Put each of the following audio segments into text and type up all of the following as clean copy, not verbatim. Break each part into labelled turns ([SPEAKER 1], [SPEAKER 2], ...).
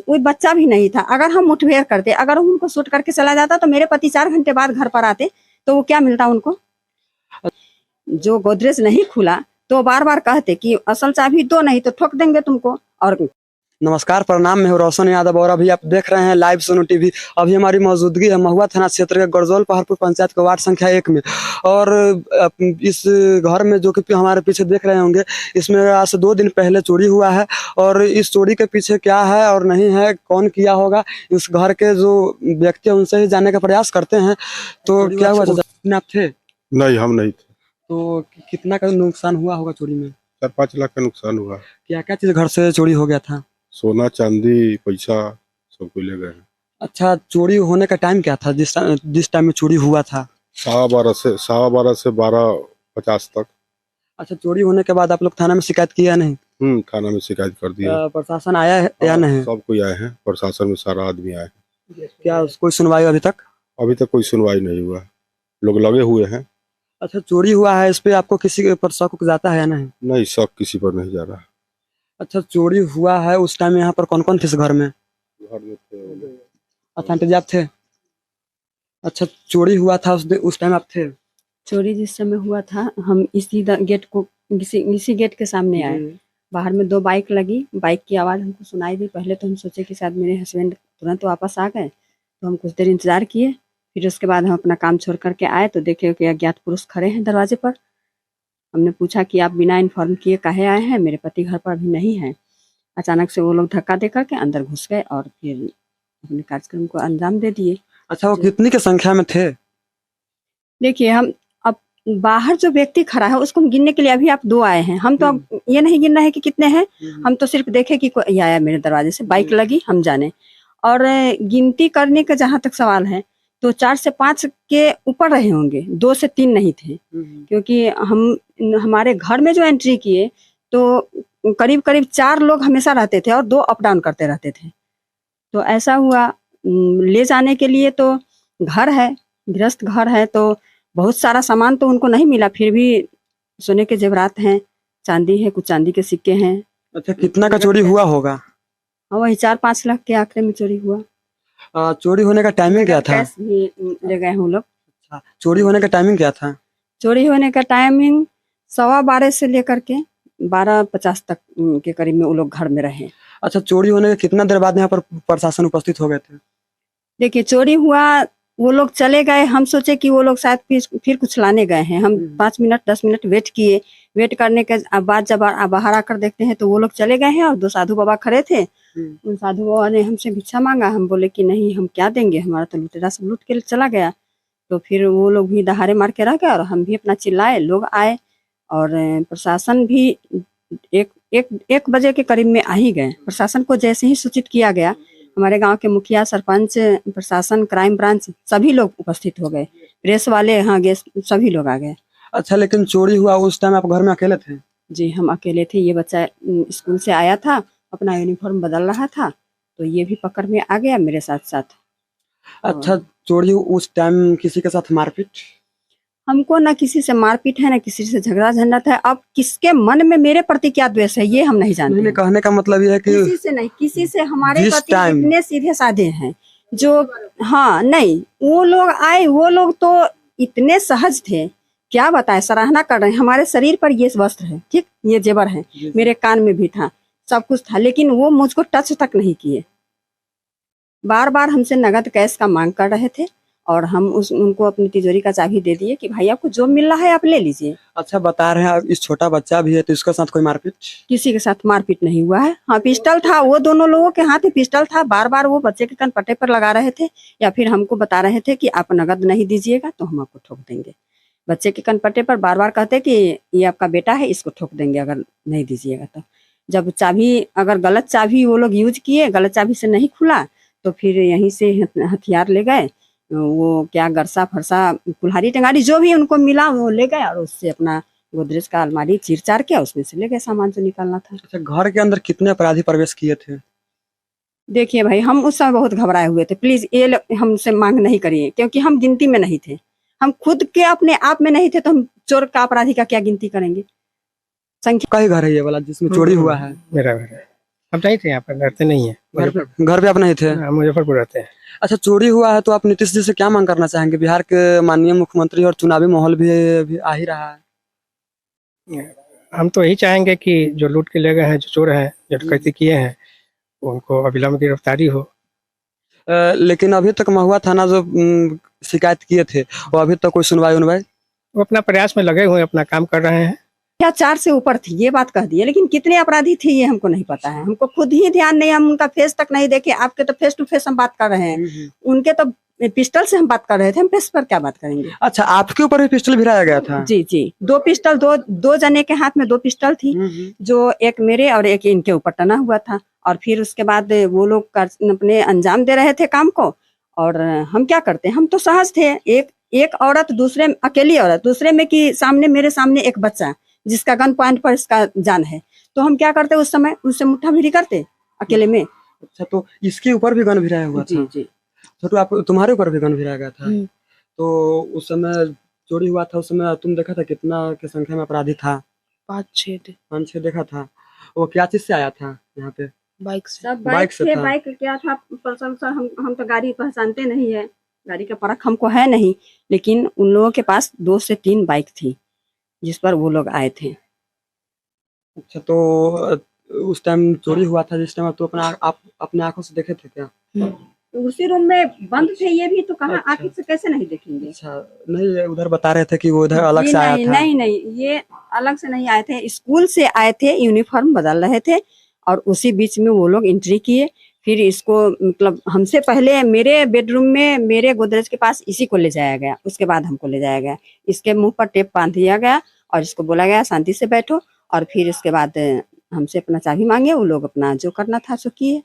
[SPEAKER 1] वो बच्चा भी नहीं था। अगर हम मुठभेड़ करते, अगर उनको शूट करके चला जाता तो मेरे पति 4 घंटे बाद घर पर आते तो वो क्या मिलता उनको। जो गोदरेज नहीं खुला तो बार बार कहते कि असल चाबी दो, नहीं तो ठोक देंगे तुमको। और
[SPEAKER 2] नमस्कार, प्रणाम। मैं हूं रोशन यादव और अभी आप देख रहे हैं लाइव सोनू टीवी। अभी हमारी मौजूदगी है महुआ थाना क्षेत्र के गरजौल पहाड़पुर पंचायत के वार्ड संख्या 1 में। और इस घर में जो कि हमारे पीछे देख रहे होंगे, इसमें आज से 2 दिन पहले चोरी हुआ है। और इस चोरी के पीछे क्या है और नहीं है, कौन किया होगा, इस घर के जो व्यक्ति है उनसे ही जानने का प्रयास करते हैं। तो क्या हुआ चाचा, आप थे?
[SPEAKER 3] नहीं, हम नहीं थे।
[SPEAKER 2] तो कितना का नुकसान हुआ होगा चोरी में?
[SPEAKER 3] 4-5 लाख का नुकसान हुआ।
[SPEAKER 2] क्या क्या चीज घर से चोरी हो गया था?
[SPEAKER 3] सोना, चांदी, पैसा सब कुछ ले गए हैं।
[SPEAKER 2] अच्छा, चोरी होने का टाइम क्या था जिस टाइम में चोरी हुआ था?
[SPEAKER 3] 12:15 से 12:50 तक।
[SPEAKER 2] अच्छा, चोरी होने के बाद आप लोग थाना में शिकायत किया नहीं?
[SPEAKER 3] थाना में शिकायत कर दिया।
[SPEAKER 2] प्रशासन आया है या नहीं?
[SPEAKER 3] सब कोई आए हैं, प्रशासन में सारा आदमी आए हैं।
[SPEAKER 2] क्या कोई सुनवाई अभी तक?
[SPEAKER 3] अभी तक कोई सुनवाई नहीं हुआ, लोग लगे हुए हैं।
[SPEAKER 2] अच्छा, चोरी हुआ है, इस पे आपको किसी के पर शक जाता है या नहीं?
[SPEAKER 3] नहीं, शक किसी पर नहीं जा रहा।
[SPEAKER 2] अच्छा, चोरी हुआ है उस टाइम यहाँ पर कौन कौन थे इस घर में?
[SPEAKER 3] घर में थे।
[SPEAKER 2] अच्छा, आंटी जी आप थे? अच्छा, चोरी हुआ था उस टाइम आप थे?
[SPEAKER 1] चोरी जिस समय हुआ था, हम गेट को इसी गेट के सामने आए। बाहर में 2 बाइक लगी, बाइक की आवाज़ हमको सुनाई दी। पहले तो हम सोचे कि शायद मेरे हस्बैंड तुरंत वापस आ गए, तो हम कुछ देर इंतजार किए। फिर उसके बाद हम अपना काम छोड़ करके आए तो देखे कि अज्ञात पुरुष खड़े हैं दरवाजे पर। हमने पूछा कि आप बिना इन्फॉर्म किए काहे आए हैं, मेरे पति घर पर अभी नहीं है। अचानक से वो लोग धक्का दे करके अंदर घुस गए और फिर अपने कार्यक्रम को अंजाम दे दिए।
[SPEAKER 2] अच्छा, वो कितनी की संख्या में थे?
[SPEAKER 1] देखिए, हम अब बाहर जो व्यक्ति खड़ा है उसको हम गिनने के लिए अभी आप 2 आए हैं, हम तो अब ये नहीं गिन रहे हैं कि कितने हैं। हम तो सिर्फ देखे कि कोई आया मेरे दरवाजे से, बाइक लगी, हम जाने। और गिनती करने का जहां तक सवाल है तो 4 से 5 के ऊपर रहे होंगे, 2 से 3 नहीं थे। क्योंकि हमारे घर में जो एंट्री किए तो करीब करीब 4 लोग हमेशा रहते थे और 2 अप डाउन करते रहते थे। तो ऐसा हुआ, ले जाने के लिए तो घर है, गृहस्थ घर है, तो बहुत सारा सामान तो उनको नहीं मिला। फिर भी सोने के जेवरात हैं, चांदी है, कुछ चांदी के सिक्के हैं।
[SPEAKER 2] अच्छा, कितना का चोरी हुआ होगा?
[SPEAKER 1] हाँ, वही 4-5 लाख के आंकड़े में चोरी हुआ।
[SPEAKER 2] चोरी होने का टाइमिंग क्या था?
[SPEAKER 1] कैश भी ले गए हैं वो लोग।
[SPEAKER 2] अच्छा, चोरी होने का टाइमिंग क्या था?
[SPEAKER 1] चोरी होने का टाइमिंग 12:15 से लेकर के 12:50 तक के करीब में वो लोग घर में रहे।
[SPEAKER 2] अच्छा, चोरी होने के कितना देर बाद यहाँ पर प्रशासन उपस्थित हो गए थे?
[SPEAKER 1] देखिए, चोरी हुआ, वो लोग चले गए, हम सोचे कि वो लोग शायद फिर कुछ लाने गए हैं। हम 5 मिनट 10 मिनट वेट किए। वेट करने के बाद जब बाहर आकर देखते हैं तो वो लोग चले गए हैं और 2 साधु बाबा खड़े थे। उन साधु बाबा ने हमसे भिक्षा मांगा। हम बोले कि नहीं, हम क्या देंगे, हमारा तो लुटेरा सब लूट के चला गया। तो फिर वो लोग भी दहाड़े मार के रह गए और हम भी अपना चिल्लाए, लोग आए और प्रशासन भी 1 बजे के करीब में आ ही गए। प्रशासन को जैसे ही सूचित किया गया, हमारे गांव के मुखिया, सरपंच, प्रशासन, क्राइम ब्रांच सभी लोग उपस्थित हो गए। प्रेस वाले, हाँ, गेस्ट, सभी लोग आ गए।
[SPEAKER 2] अच्छा, लेकिन चोरी हुआ उस टाइम आप घर में अकेले थे?
[SPEAKER 1] जी, हम अकेले थे। ये बच्चा स्कूल से आया था, अपना यूनिफॉर्म बदल रहा था, तो ये भी पकड़ में आ गया मेरे साथ साथ।
[SPEAKER 2] अच्छा, चोरी उस टाइम किसी के साथ मारपीट?
[SPEAKER 1] हमको ना किसी से मारपीट है, ना किसी से झगड़ा झंझट है। अब किसके मन में मेरे प्रति क्या द्वेष है ये हम नहीं जानते।
[SPEAKER 2] नहीं, कहने का मतलब ये है कि
[SPEAKER 1] किसी से नहीं, किसी से हमारे
[SPEAKER 2] जिस
[SPEAKER 1] पति
[SPEAKER 2] टाइम
[SPEAKER 1] इतने सीधे साधे हैं जो, हाँ, नहीं, वो लोग आए, वो लोग तो इतने सहज थे, क्या बताएं, सराहना कर रहे हैं। हमारे शरीर पर ये वस्त्र है, ठीक, ये जेवर है, मेरे कान में भी था, सब कुछ था, लेकिन वो मुझको टच तक नहीं किए। बार बार हमसे नगद कैश का मांग कर रहे थे और हम उनको अपनी तिजोरी का चाबी दे दिए कि भाई आपको जो मिल रहा है आप ले लीजिए।
[SPEAKER 2] अच्छा, बता रहे हैं आप इस छोटा बच्चा भी है तो इसके साथ कोई मारपीट?
[SPEAKER 1] किसी के साथ मारपीट नहीं हुआ है। हाँ, पिस्टल था, वो दोनों लोगों के हाथ में पिस्टल था। बार बार वो बच्चे के कनपट्टे पर लगा रहे थे या फिर हमको बता रहे थे कि आप नगद नहीं दीजिएगा तो हम आपको ठोक देंगे। बच्चे के कनपट्टे पर बार बार कहते कि ये आपका बेटा है, इसको ठोक देंगे अगर नहीं दीजिएगा तो। जब चाबी, अगर गलत चाबी वो लोग यूज किए, गलत चाबी से नहीं खुला तो फिर यहीं से हथियार ले गए। वो क्या, गरसा फरसा, कुल्हाड़ी टंगारी जो भी उनको मिला वो ले गए और उससे अपना गोदरेज का अलमारी चीर चार के उसमें से ले गए सामान जो निकालना था।
[SPEAKER 2] अच्छा, घर के अंदर कितने अपराधी प्रवेश किए थे?
[SPEAKER 1] देखिए भाई, हम उस समय बहुत घबराए हुए थे। प्लीज ये हमसे मांग नहीं करिए, क्योंकि हम गिनती में नहीं थे। हम खुद के अपने आप में नहीं थे तो हम चोर का, अपराधी का क्या गिनती करेंगे। संख्या
[SPEAKER 2] का ही घर है ये वाला जिसमें चोरी हुआ है?
[SPEAKER 4] मेरा घर है। हम नहीं थे यहाँ पर, रहते नहीं है।
[SPEAKER 2] घर पे आप नहीं थे?
[SPEAKER 4] हम मुजफ्फरपुर रहते हैं।
[SPEAKER 2] अच्छा, चोरी हुआ है तो आप नीतीश जी से क्या मांग करना चाहेंगे? बिहार के माननीय मुख्यमंत्री और चुनावी माहौल भी आ ही रहा है।
[SPEAKER 4] हम तो यही चाहेंगे कि जो लूट के ले गए हैं, जो चोर हैं, जो डकैती किए हैं, उनको अविलंब गिरफ्तारी हो।
[SPEAKER 2] लेकिन अभी तक महुआ थाना जो शिकायत किए थे, वो अभी तक कोई सुनवाई उनवाई?
[SPEAKER 4] वो अपना प्रयास में लगे हुए हैं, अपना काम कर रहे हैं।
[SPEAKER 1] क्या 4 से ऊपर थी, ये बात कह दिए, लेकिन कितने अपराधी थे ये हमको नहीं पता है। हमको खुद ही ध्यान नहीं, हम उनका फेस तक नहीं देखे। आपके तो फेस टू फेस हम बात कर रहे हैं, उनके तो पिस्टल से हम बात कर रहे थे, हम फेस पर क्या बात करेंगे।
[SPEAKER 2] अच्छा, आपके ऊपर भी पिस्टल भिराया गया था?
[SPEAKER 1] जी जी, 2 पिस्टल, दो जने के हाथ में 2 पिस्टल थी, जो एक मेरे और एक इनके ऊपर टना हुआ था। और फिर उसके बाद वो लोग अपने अंजाम दे रहे थे काम को, और हम क्या करते, हम तो सहज थे। एक औरत दूसरे, अकेली औरत दूसरे में कि सामने, मेरे सामने एक बच्चा जिसका गन पॉइंट पर इसका जान है, तो हम क्या करते उस समय, उससे मुट्ठा भिड़ी करते अकेले में।
[SPEAKER 2] अच्छा, तो इसके ऊपर भी गन भिराया हुआ था?
[SPEAKER 1] जी जी।
[SPEAKER 2] तो आप, तुम्हारे ऊपर भी गन भिराया गया था? तो उस समय चोरी हुआ था, उस समय तुम देखा था कितना की संख्या में अपराधी था?
[SPEAKER 5] 5-6
[SPEAKER 2] देखा था। वो क्या चीज से आया था यहाँ पे?
[SPEAKER 5] बाइक से।
[SPEAKER 1] सब
[SPEAKER 2] बाइक
[SPEAKER 1] बाइक
[SPEAKER 2] से
[SPEAKER 1] थे।
[SPEAKER 2] था।
[SPEAKER 1] बाइक क्या था, पल्सर सर, हम तो गाड़ी पहचानते नहीं है, गाड़ी का परख हमको है नहीं, लेकिन उन लोगों के पास 2 से 3 बाइक थी जिस पर वो लोग आए थे।
[SPEAKER 2] अच्छा, तो उस टाइम चोरी हुआ था जिस टाइम, तो आप अपने आंखों से देखे थे क्या?
[SPEAKER 1] उसी रूम में बंद थे ये भी, तो कहाँ
[SPEAKER 2] अच्छा।
[SPEAKER 1] आखिर से कैसे नहीं देखेंगे।
[SPEAKER 2] अच्छा, नहीं, उधर बता रहे थे कि वो उधर अलग
[SPEAKER 1] जी
[SPEAKER 2] से आया
[SPEAKER 1] नहीं,
[SPEAKER 2] था।
[SPEAKER 1] नहीं नहीं, ये अलग से नहीं आए थे, स्कूल से आए थे, यूनिफॉर्म बदल रहे थे, और उसी बीच में वो लोग एंट्री किए। फिर इसको, मतलब हमसे पहले मेरे बेडरूम में, मेरे गोदरेज के पास इसी को ले जाया गया, उसके बाद हमको ले जाया गया। इसके मुंह पर टेप बांध दिया गया और इसको बोला गया शांति से बैठो, और फिर उसके बाद हमसे अपना चाबी मांगे। वो लोग अपना जो करना था सो किए।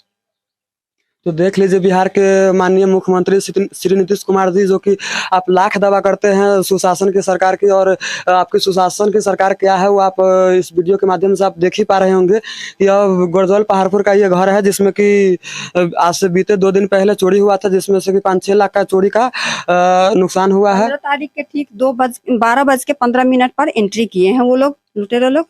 [SPEAKER 2] तो देख लीजिए, बिहार के माननीय मुख्यमंत्री श्री नीतीश कुमार जी, जो कि आप लाख दावा करते हैं सुशासन की सरकार की, और आपकी सुशासन की सरकार क्या है वो आप इस वीडियो के माध्यम से आप देख ही पा रहे होंगे। यह गरजौल पहाड़पुर का ये घर है, जिसमें कि आज से बीते 2 दिन पहले चोरी हुआ था, जिसमें से कि 5-6 लाख का चोरी का नुकसान हुआ है।
[SPEAKER 1] 15 तारीख के ठीक 12:15 पर एंट्री किए हैं वो लोग, लुटेरे लोग।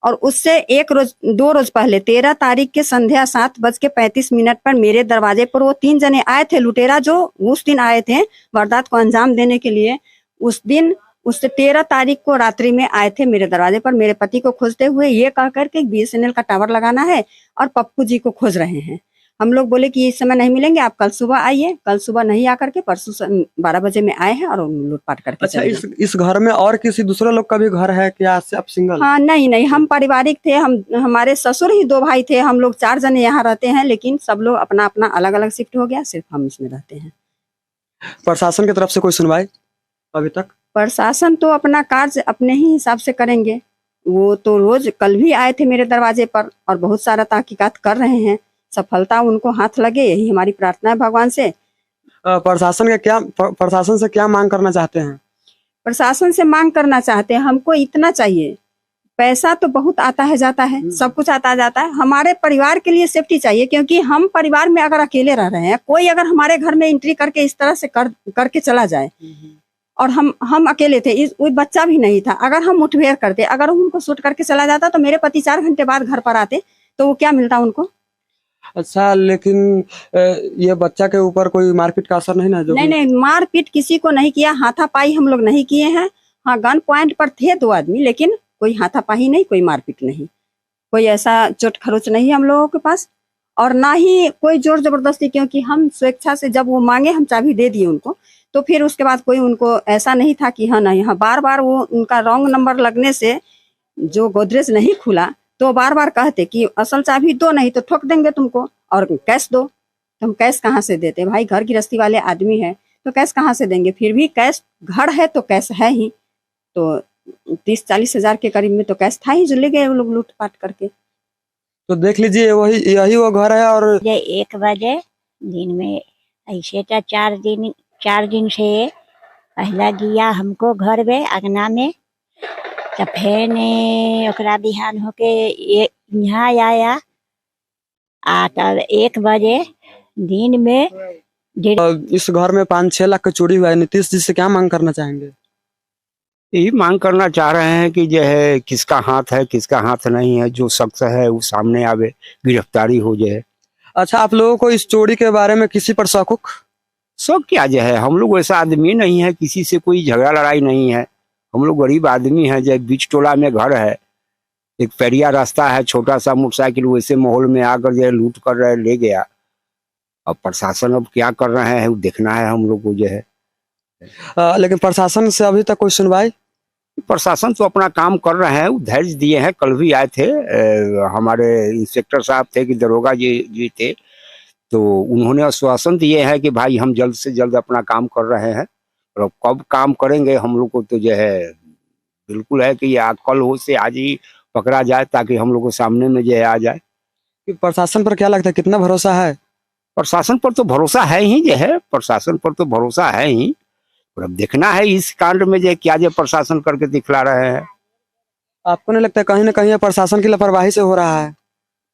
[SPEAKER 1] और उससे 2 रोज पहले 13 तारीख के संध्या 7:35 पर मेरे दरवाजे पर वो 3 जने आए थे, लुटेरा, जो उस दिन आए थे वारदात को अंजाम देने के लिए। उस दिन, उससे 13 तारीख को रात्रि में आए थे मेरे दरवाजे पर, मेरे पति को खोजते हुए, ये कह करके BSNL का टावर लगाना है और पप्पू जी को खोज रहे हैं। हम लोग बोले कि इस समय नहीं मिलेंगे, आप कल सुबह आइए। कल सुबह नहीं आकर के परसों 12 बजे में आए हैं और लूटपाट करके
[SPEAKER 2] अच्छा,
[SPEAKER 1] चले गए।
[SPEAKER 2] इस घर में और किसी दूसरे लोग का भी घर है क्या? आप सिंगल?
[SPEAKER 1] हाँ, नहीं नहीं, हम पारिवारिक थे। हमारे ससुर ही 2 भाई थे, हम लोग 4 जने यहाँ रहते हैं, लेकिन सब लोग अपना अपना अलग अलग शिफ्ट हो गया, सिर्फ हम इसमें रहते हैं।
[SPEAKER 2] प्रशासन की तरफ से कोई सुनवाई अभी तक?
[SPEAKER 1] प्रशासन तो अपना कार्य अपने ही हिसाब से करेंगे। वो तो रोज, कल भी आए थे मेरे दरवाजे पर और बहुत सारा तहकीकात कर रहे हैं। सफलता उनको हाथ लगे, यही हमारी प्रार्थना है भगवान से।
[SPEAKER 2] प्रशासन से क्या मांग करना चाहते हैं?
[SPEAKER 1] प्रशासन से मांग करना चाहते हैं, हमको इतना चाहिए, पैसा तो बहुत आता है जाता है, सब कुछ आता जाता है, हमारे परिवार के लिए सेफ्टी चाहिए। क्योंकि हम परिवार में अगर अकेले रह रहे हैं, कोई अगर हमारे घर में एंट्री करके इस तरह से करके चला जाए, और हम अकेले थे, कोई बच्चा भी नहीं था, अगर हम मुठभेड़ करते, अगर उनको शूट करके चला जाता, तो मेरे पति 4 घंटे बाद घर पर आते, तो वो क्या मिलता उनको।
[SPEAKER 2] अच्छा, लेकिन ये बच्चा के ऊपर कोई मारपीट का असर नहीं ना?
[SPEAKER 1] नहीं नहीं, मारपीट किसी को नहीं किया, हाथापाई हम लोग नहीं किए हैं। हाँ, गन पॉइंट पर थे 2 आदमी, लेकिन कोई हाथापाई नहीं, कोई मारपीट नहीं, कोई ऐसा चोट खरोच नहीं है हम लोगों के पास, और ना ही कोई जोर जबरदस्ती। क्योंकि हम स्वेच्छा से, जब वो मांगे हम चाबी दे दिए उनको, तो फिर उसके बाद कोई उनको ऐसा नहीं था कि हाँ नहीं, हाँ, बार बार वो उनका रॉन्ग नंबर लगने से जो गोदरेज नहीं खुला, तो बार बार कहते कि असल चाबी दो, नहीं तो ठोक देंगे तुमको, और कैश दो। तो हम कैश कहाँ से देते भाई, घर गृहस्थी वाले आदमी है तो कैश कहाँ से देंगे। फिर भी कैश, घर है तो कैश है ही, तो 30-40 हजार के करीब में तो कैश था ही, जो ले गए वो लोग लूटपाट करके।
[SPEAKER 2] तो देख लीजिए, यही वो घर है। और
[SPEAKER 6] 1 बजे दिन में ऐसे तो 4 दिन से पहला गया हमको घर में अंगना में, तो फिर ओकरा बिहान होके यहाँ आया, तब 1 बजे दिन में
[SPEAKER 2] इस घर में 5-6 लाख का चोरी हुआ है। नीतीश जी से क्या मांग करना चाहेंगे?
[SPEAKER 7] यही मांग करना चाह रहे हैं कि जो है किसका हाथ है किसका हाथ नहीं है, जो शख्स है वो सामने आवे, गिरफ्तारी हो जाए।
[SPEAKER 2] अच्छा, आप लोगों को इस चोरी के बारे में किसी पर शक?
[SPEAKER 7] शक क्या जो है, हम लोग ऐसा आदमी नहीं है, किसी से कोई झगड़ा लड़ाई नहीं है। हम लोग गरीब आदमी हैं, जब बीच टोला में घर है, एक पेरिया रास्ता है, छोटा सा मोटरसाइकिल वैसे माहौल में आकर जो है लूट कर रहे ले गया। अब प्रशासन अब क्या कर रहे हैं वो देखना है हम लोग को जो है।
[SPEAKER 2] लेकिन प्रशासन से अभी तक कोई सुनवाई?
[SPEAKER 7] प्रशासन तो अपना काम कर रहे हैं, धैर्य दिए हैं। कल भी आए थे हमारे इंस्पेक्टर साहब थे कि दरोगा जी थे, तो उन्होंने आश्वासन दिए हैं कि भाई हम जल्द से जल्द अपना काम कर रहे हैं। और कब काम करेंगे हम लोग को तो जो है बिल्कुल है कि कल हो से आज ही पकड़ा जाए, ताकि हम लोग को सामने में जो है आ जाए।
[SPEAKER 2] कि प्रशासन पर क्या लगता है, कितना भरोसा है?
[SPEAKER 7] प्रशासन पर तो भरोसा है ही जो है, प्रशासन पर तो भरोसा है ही। और अब देखना है इस कांड में जो है क्या जो प्रशासन करके दिखला रहे हैं।
[SPEAKER 2] आपको नहीं लगता कहीं ना कहीं ये प्रशासन की लापरवाही से हो रहा है?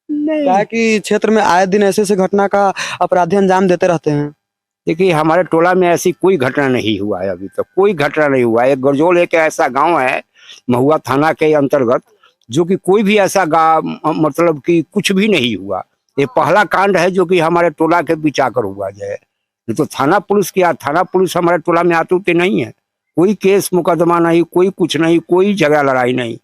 [SPEAKER 7] नहीं,
[SPEAKER 2] क्या है कि क्षेत्र में आए दिन ऐसे घटना का अपराधी अंजाम देते रहते हैं।
[SPEAKER 7] देखिए हमारे टोला में ऐसी कोई घटना नहीं हुआ है, अभी तक कोई घटना नहीं हुआ है। गरजोल एक ऐसा गांव है महुआ थाना के अंतर्गत, जो कि कोई भी ऐसा मतलब कि कुछ भी नहीं हुआ। ये पहला कांड है जो कि हमारे टोला के बीच आकर हुआ है। नहीं तो थाना पुलिस हमारे टोला में आते होते नहीं है। कोई केस मुकदमा नहीं, कोई कुछ नहीं, कोई झगड़ा लड़ाई नहीं।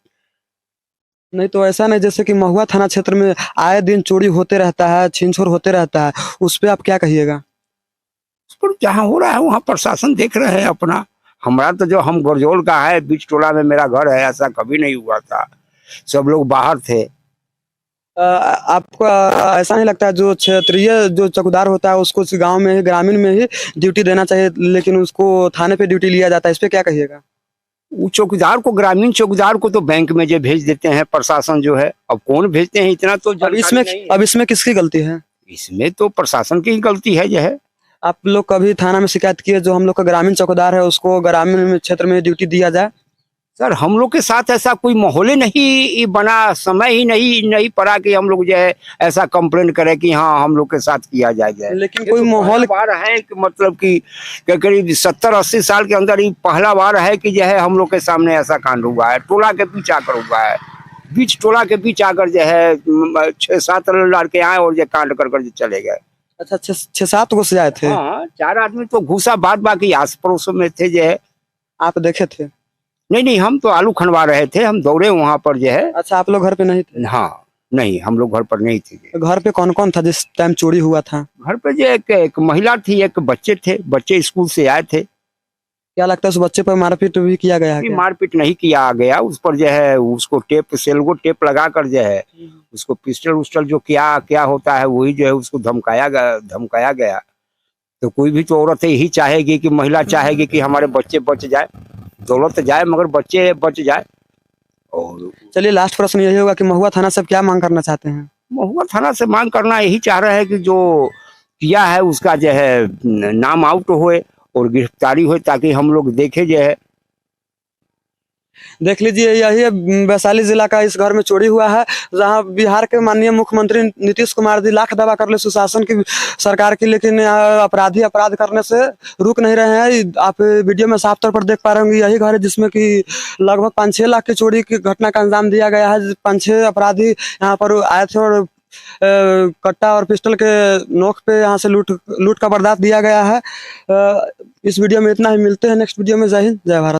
[SPEAKER 2] नहीं तो ऐसा नहीं, जैसे कि महुआ थाना क्षेत्र में आए दिन चोरी होते रहता है, छीन छोर होते रहता है, उस पर आप क्या कहिएगा?
[SPEAKER 7] उस पर जहाँ हो रहा है वहाँ प्रशासन देख रहे हैं अपना। हमारा तो जो हम गरजोल का है, बीच टोला में मेरा घर है, ऐसा कभी नहीं हुआ था। सब लोग बाहर थे।
[SPEAKER 2] आपको ऐसा नहीं लगता जो क्षेत्रीय जो चौकीदार होता है उसको गांव में ही, ग्रामीण में ही ड्यूटी देना चाहिए, लेकिन उसको थाने पे ड्यूटी लिया जाता है, इस पे क्या कहिएगा?
[SPEAKER 7] वो चौकीदार को, ग्रामीण चौकीदार को तो बैंक में जो भेज देते हैं प्रशासन जो है। अब कौन भेजते हैं इतना तो
[SPEAKER 2] अब इसमें किसकी गलती है?
[SPEAKER 7] इसमें तो प्रशासन की ही गलती है जो है।
[SPEAKER 2] आप लोग कभी थाना में शिकायत किए जो हम लोग का ग्रामीण चौकीदार है उसको ग्रामीण क्षेत्र में ड्यूटी दिया जाए?
[SPEAKER 7] सर हम लोग के साथ ऐसा कोई माहौल ही नहीं बना, समय ही नहीं पड़ा कि हम लोग जो है ऐसा कंप्लेंट करें कि हाँ हम लोग के साथ किया जाए।
[SPEAKER 2] लेकिन कोई माहौल
[SPEAKER 7] बार है कि मतलब कि करीब 70-80 साल के अंदर ही पहला बार है कि जो है हम लोग के सामने ऐसा कांड हुआ है। टोला के बीच आकर हुआ है, बीच टोला के बीच आकर जो है 6-7 लड़के आए और जो कांड कर चले गए।
[SPEAKER 2] अच्छा, 6-7 गो से आए थे?
[SPEAKER 7] हाँ, 4 आदमी तो घुसा, बाद बाकी आस पड़ोस में थे जो है।
[SPEAKER 2] आप देखे थे?
[SPEAKER 7] नहीं, हम तो आलू खनवा रहे थे, हम दौड़े वहां पर जो है।
[SPEAKER 2] अच्छा, आप लोग घर पे नहीं थे?
[SPEAKER 7] हाँ नहीं, हम लोग घर पर नहीं थे।
[SPEAKER 2] घर पे कौन कौन था जिस टाइम चोरी हुआ था?
[SPEAKER 7] घर पे जो एक महिला थी, एक बच्चे थे, बच्चे स्कूल से आए थे।
[SPEAKER 2] क्या लगता है उस बच्चे पर मारपीट भी किया गया है क्या?
[SPEAKER 7] मारपीट नहीं किया गया, उस पर जो है उसको सेल्गो टेप लगा कर जो है उसको पिस्टल उस्टल जो क्या होता है वही जो है उसको धमकाया गया। तो कोई भी तो औरत यही चाहेगी कि, महिला चाहेगी कि हमारे बच्चे बच जाए, दौलत जाए मगर बच्चे बच जाए। और
[SPEAKER 2] चलिए, लास्ट प्रश्न यही होगा कि महुआ थाना से क्या मांग करना चाहते हैं?
[SPEAKER 7] महुआ थाना से मांग करना यही चाह रहे हैं कि जो किया है उसका जो है नाम आउट होए और गिरफ्तारी हो, ताकि हम लोग देखे जो है।
[SPEAKER 2] देख लीजिए, यही वैशाली जिला का इस घर में चोरी हुआ है, जहां बिहार के माननीय मुख्यमंत्री नीतीश कुमार जी लाख दावा कर ले सुशासन की सरकार की, लेकिन अपराधी अपराध करने से रुक नहीं रहे हैं। आप वीडियो में साफ तौर पर देख पा रहे होंगे, यही घर है जिसमें कि लगभग 5-6 लाख की चोरी की घटना का अंजाम दिया गया है। 5-6 अपराधी यहाँ पर आए थे और कट्टा और पिस्टल के नोक पे यहाँ से लूट का बर्दाश्त दिया गया है। इस वीडियो में इतना ही, मिलते हैं नेक्स्ट वीडियो में। जय हिंद, जय भारत।